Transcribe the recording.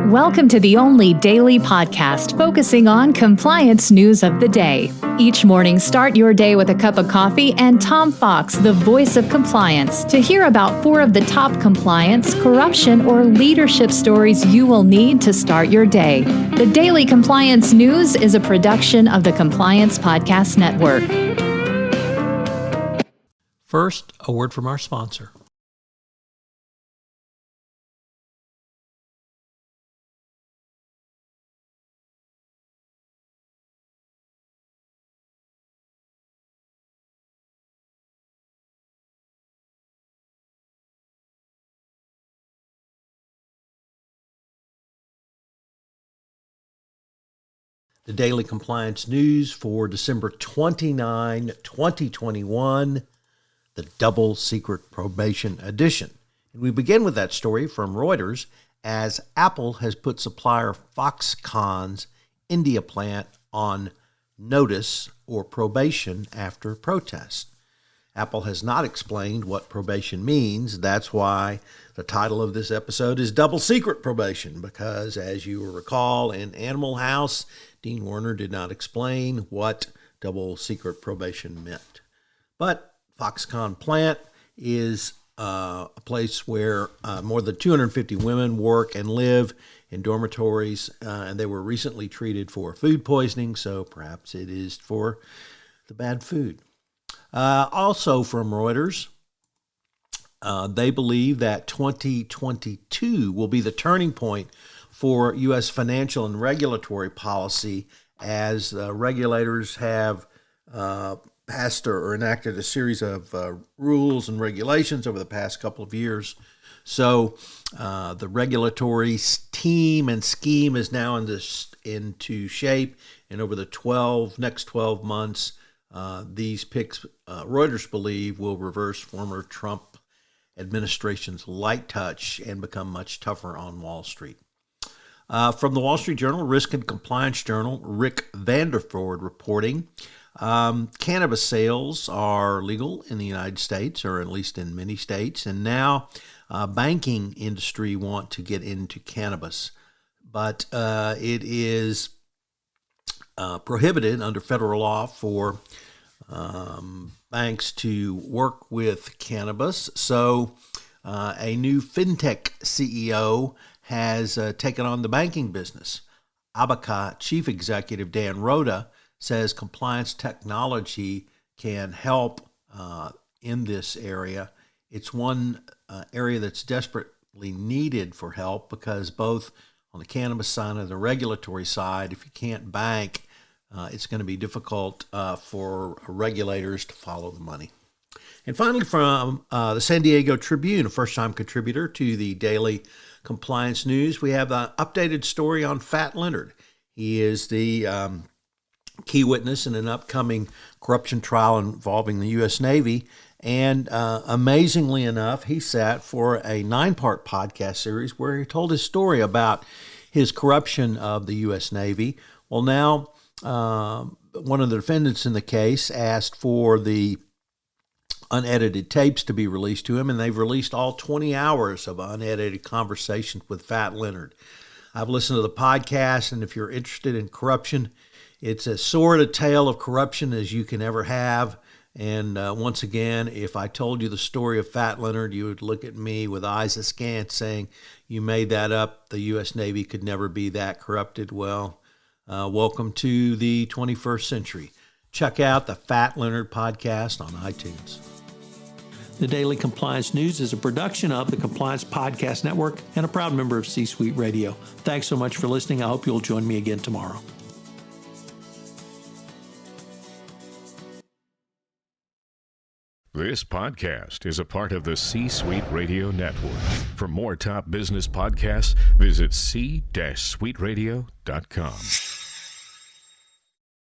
Welcome to the only daily podcast focusing on compliance news of the day. Each morning, start your day with a cup of coffee and Tom Fox, the voice of compliance, to hear about 4 of the top compliance, corruption, or leadership stories you will need to start your day. The Daily Compliance News is a production of the Compliance Podcast Network. First, a word from our sponsor. The Daily Compliance News for December 29, 2021, the Double Secret Probation Edition. And we begin with that story from Reuters as Apple has put supplier Foxconn's India plant on notice or probation after protest. Apple has not explained what probation means. That's why the title of this episode is Double Secret Probation, because as you will recall in Animal House, Dean Warner did not explain what double secret probation meant. But Foxconn plant is a place where more than 250 women work and live in dormitories, and they were recently treated for food poisoning, so perhaps it is for the bad food. Also from Reuters, they believe that 2022 will be the turning point for U.S. financial and regulatory policy as regulators have passed or enacted a series of rules and regulations over the past couple of years. So the regulatory team and scheme is now into shape, and over the next 12 months, these picks, Reuters believe, will reverse former Trump administration's light touch and become much tougher on Wall Street. From the Wall Street Journal, Risk and Compliance Journal, Rick Vanderford reporting, cannabis sales are legal in the United States, or at least in many states, and now banking industry want to get into cannabis. But it is prohibited under federal law for banks to work with cannabis. So a new fintech CEO has taken on the banking business. Abaca Chief Executive Dan Rhoda says compliance technology can help in this area. It's one area that's desperately needed for help because both on the cannabis side and the regulatory side, if you can't bank, it's going to be difficult for regulators to follow the money. And finally, from the San Diego Tribune, a first-time contributor to the Daily Compliance News, we have an updated story on Fat Leonard. He is the key witness in an upcoming corruption trial involving the U.S. Navy. And amazingly enough, he sat for a 9-part podcast series where he told his story about his corruption of the U.S. Navy. Well, now one of the defendants in the case asked for the unedited tapes to be released to him, and they've released all 20 hours of unedited conversations with Fat Leonard. I've listened to the podcast, and if you're interested in corruption, it's as sordid a tale of corruption as you can ever have. And once again, if I told you the story of Fat Leonard, you would look at me with eyes askance saying, you made that up. The U.S. Navy could never be that corrupted. Well, welcome to the 21st century. Check out the Fat Leonard podcast on iTunes. The Daily Compliance News is a production of the Compliance Podcast Network and a proud member of C-Suite Radio. Thanks so much for listening. I hope you'll join me again tomorrow. This podcast is a part of the C-Suite Radio Network. For more top business podcasts, visit c-suiteradio.com.